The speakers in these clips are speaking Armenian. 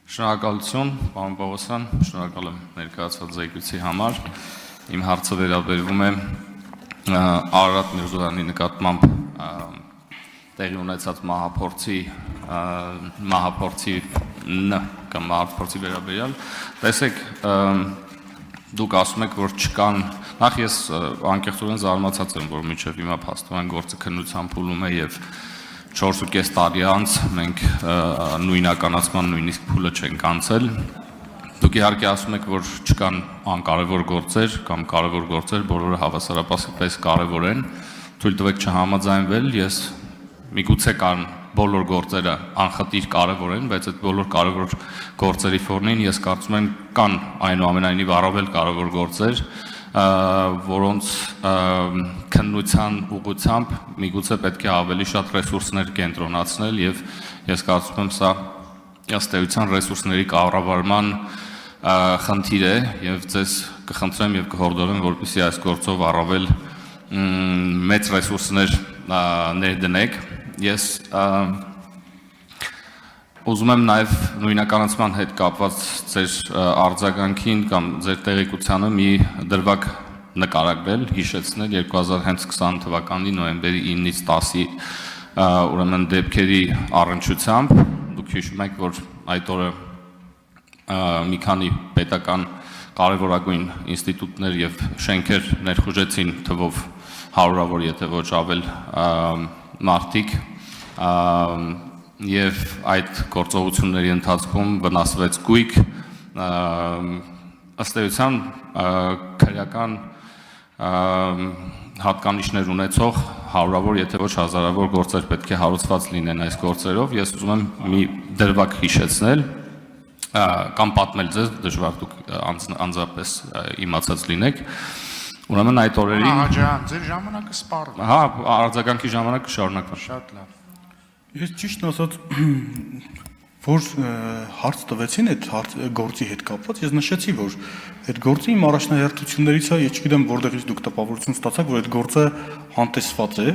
Շնորհակալություն, պարոն Պողոսյան, շնորհակալ եմ ներկայացված զեկույցի համար։ Իմ հարցը վերաբերվում է Արարատ Միրզոյանի նկատմամբ տեղի ունեցած մահափորձի վերաբերյալ։ Տեսեք, դուք ասում եք, որ չկան, նախ ես անկեղծորեն զարմացած եմ, որ մինչև հիմա փաստորեն գործը քննության փուլում է եւ 4.5 տարի անց մենք նույնականացման նույնիսկ փուլը չենք անցել։ Դուք իհարկե ասում եք, որ չկան անկարևոր գործեր կամ կարևոր գործեր, բոլորը հավասարապես կարևոր են։ Թույլ տվեք չհամաձայնվել, ես միգուցե կան բոլոր գործերը անխտիր կարևոր են, բայց այդ բոլոր կարևոր գործերի ֆոնին ես կարծում եմ կան այնուամենայնիվ առավել կարևոր գործեր, որոնց քննության ուղղությամբ միգուցե պետք է ավելի շատ ռեսուրսներ կենտրոնացնել եւ ես կարծում եմ սա ըստ էության ռեսուրսների կառավարման խնդիր է եւ ձեզ կխնդրեմ եւ կհորդորեմ որպեսզի այս գործով առավել մեծ ռեսուրսներ ներդնեք ես ուզում եմ նաև նույնականացման հետ կապված ձեր արձագանքին կամ ձեր տեղեկությանը մի դրվագ նկարագրել, հիշեցնել 2020 թվականի նոյեմբերի 9-ից 10-ի ուրեմն դեպքերի առնչությամբ դուք հիշում եք, որ այդ օրը մի քանի պետական կարևորագույն ինստիտուտներ եւ շենքեր ներխուժեցին թվով հարյուրավոր, եթե ոչ ավել մարդիկ եւ այդ գործողությունների ընթացքում վնասվեց գույք ըստ էության քրեական հատկանիշներ ունեցող հարյուրավոր, եթե ոչ հազարավոր գործեր պետք է հարուցված լինեն այս գործերով ես ուզում եմ մի դրվագ հիշեցնել կամ պատմել ձեզ դժվար դուք անձնապես իմացած լինեք ուրեմն այդ օրերին ջան ձեր ժամանակը սպառվում հա արձագանքի ժամանակը շարունակվում շատ լավ Ես ճիշտ ասած, որ հարց տվեցին այդ գործի հետ կապված, ես նշեցի, որ այդ գործի իմ առաջնահերթություններից է, ես չգիտեմ որտեղից դուք տպավորություն ստացաք, որ այդ գործը անտեսված է։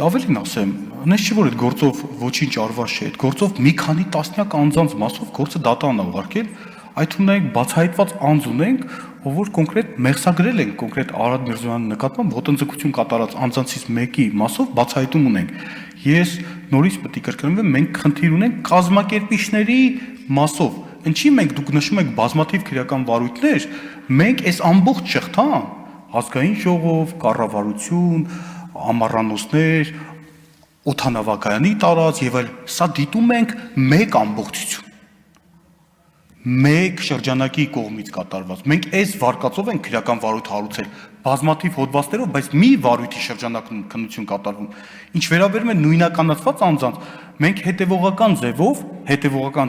Ավելին ասեմ, նես չի որ այդ գործով ոչինչ արված չէ, այդ գործով մի քանի տասնյակ անձանց մասով գործը դատան է ուղարկել, այդ ունենք բացահայտված անձ ունենք, ով որ կոնկրետ մեղսագրել են կոնկրետ Արարատ Միրզոյանի նկատմամբ ոտնձգություն կատարած անձանցից մեկի մասով բացահայտում ունենք։ Ես նորից պետք է կրկնվեմ, մենք խնդիր ունենք կազմակերպիչների մասով։ Ինչի մենք դուք նշում եք բազմաթիվ քրեական վարույթներ, մենք այս ամբողջ շղթան, ազգային ժողով, կառավարություն, ամառանոցներ, օդանավակայանի տարած եւ այլ, սա դիտում ենք մեկ ամբողջություն։ Մեկ շրջանակի կողմից կատարված։ Մենք այս վարկածով ենք քրեական վարույթ հարուցել բազմաթիվ հոդվածներով, բայց մի վարույթի շրջանակում քննություն կատարվում։ Ինչ վերաբերում է նույնականացված անձանց, մենք հետևողական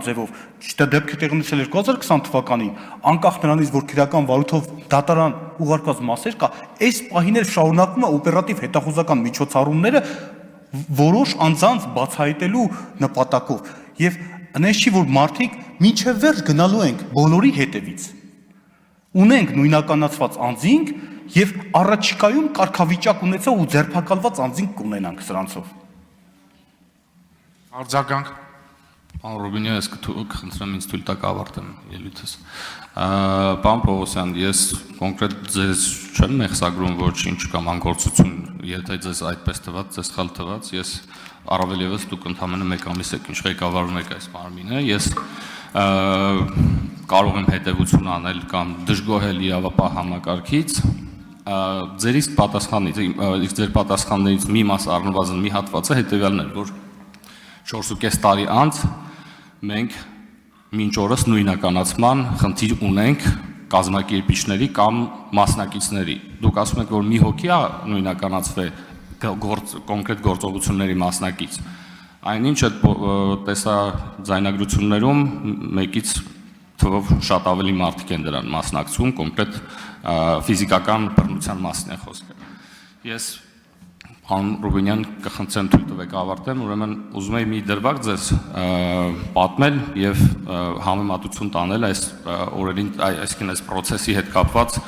ձևով, դա դեպքը տեղի ունեցել 2020 թվականին, անկախ նրանից, որ քրեական վարույթով դատարան ուղարկված մասեր կա, այս պահին էլ շարունակվում է օպերատիվ հետախուզական միջոցառումները որոշ անձանց բացահայտելու նպատակով։ Եվ Անես չի, որ մարդիկ մինչև վերջ գնալու ենք բոլորի հետևից։ Ունենք նույնականացված անձինք եւ առաջիկայում կարգավիճակ ունեցող ու ձերբակալված անձինք կունենանք սրանցով։ Արձագանք Պարոն Ռուբինյան, ես կխնդրեմ ինձ թույլ տաք ավարտեմ ելույթս։ Պարոն Պողոսյան, ես կոնկրետ ձեզ չեմ մեղսագրում ոչինչ կամ անգործություն, եթե ձեզ այդպես թվաց, ձեզ սխալ թվաց, ես առավել ևս դուք ընդամենը մեկ ամիս եք ինչ ղեկավարում եք այս մարմինը, ես կարող եմ հետևություն անել կամ դժգոհել իրավապահ համակարգից, ձեր պատասխաններից մի մաս առնվազն մի հատվածը հետևյալն էր, որ 4.5 տարի անց մենք մինչ օրս նույնականացման խնդիր ունենք կազմակերպիչների կամ մասնակիցների։ Դուք ասում եք, որ մի հոգի է նույնականացվել կոնկրետ գործողությունների մասնակից։ Այնինչ այդ տեսաձայնագրություններում մեկից թվով շատ ավելի մարդիկ են դրան մասնակցում, կոնկրետ ֆիզիկական բռնության մասին է խոսքը։ Ես Պարոն Ռուբինյան կխնդրեմ թույլ տվեք ավարտեմ, ուրեմն ուզում եի մի դրվագ ձեզ պատմել եւ համեմատություն տանել այս օրերին, այսինքն այս process-ի հետ կապված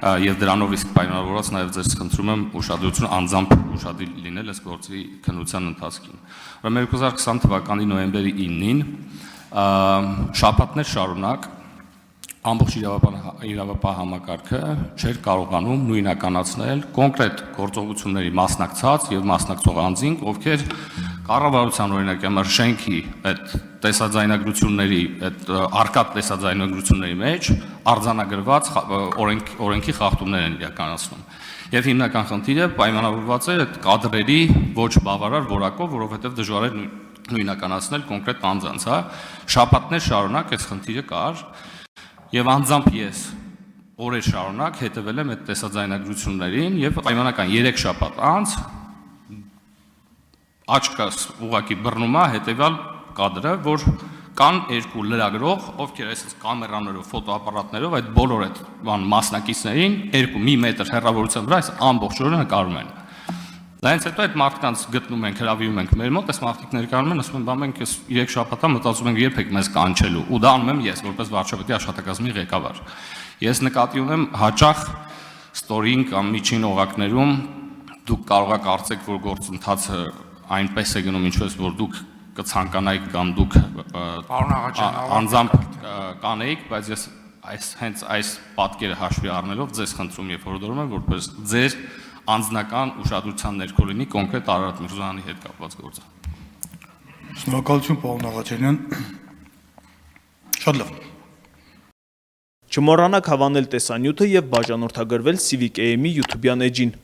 եւ դրանով իսկ պայմանավորված նաեւ ձեզ խնդրում եմ ուշադրություն անձամբ ուշադիր լինել այս գործի քննության ընթացքին։ Ուրեմն 2020 թվականի նոյեմբերի 9-ին շաբաթներ շարունակ ամբողջ իրավապահ համակարգը չէր կարողանում նույնականացնել կոնկրետ գործողությունների մասնակցած եւ մասնակցող անձին, ովքեր կառավարության օրինակ համար շենքի այդ տեսաձայնագրությունների, այդ արկա տեսաձայնագրությունների մեջ արձանագրված օրենքի խախտումներ են իրականացնում։ Եվ հիմնական խնդիրը պայմանավորված է այդ կադրերի ոչ բավարար որակով, որովհետեւ դժվար է նույնականացնել կոնկրետ անձանց, հա։ Շաբաթներ շարունակ այս խնդիրը կար եւ անձամբ ես օրեր շարունակ հետևել եմ այդ տեսաձայնագրություններին եւ պայմանական 3 շաբաթ անց աչքս ուղակի բռնում է հետեւյալ կադրը, որ կան երկու լրագրող, ովքեր այսպես կամերաներով, ֆոտոապարատներով այդ բոլոր այդ մասնակիցներին 1 մետր հեռավորության վրա այս ամբողջ օրը նկարում են։ Դրանից հետո այդ մարդկանց գտնում ենք, հրավիրում ենք մեր մոտ, այս մարդիկ ներկայանում են, ասում են, բա մենք այս 3 շաբաթա մտածում ենք երբ եք մեզ կանչելու, ու դա անում եմ ես, որպես վարչապետի աշխատակազմի ղեկավար։ Ես նկատի ունեմ հաճախ ստորին կամ միջին օղակներում դուք կարող եք կարծեք, որ գործընթացը այնպես է գնում, ինչպես որ դուք կցանկանայիք կամ դուք անձամբ կանեիք, բայց ես հենց այս պատկերը հաշվի առնելով ձեզ խնդրում եւ հորդորում եմ, որպես ձեր անձնական ուշադրության ներքո լինի կոնկրետ Արարատ Միրզոյանի հետ կապված գործը։ Շնորհակալություն, պարոն Աղաջանյան։ Շատ լավ։ Չմոռանաք հավանել տեսանյութը եւ բաժանորդագրվել Civic AM-ի YouTube-յան էջին։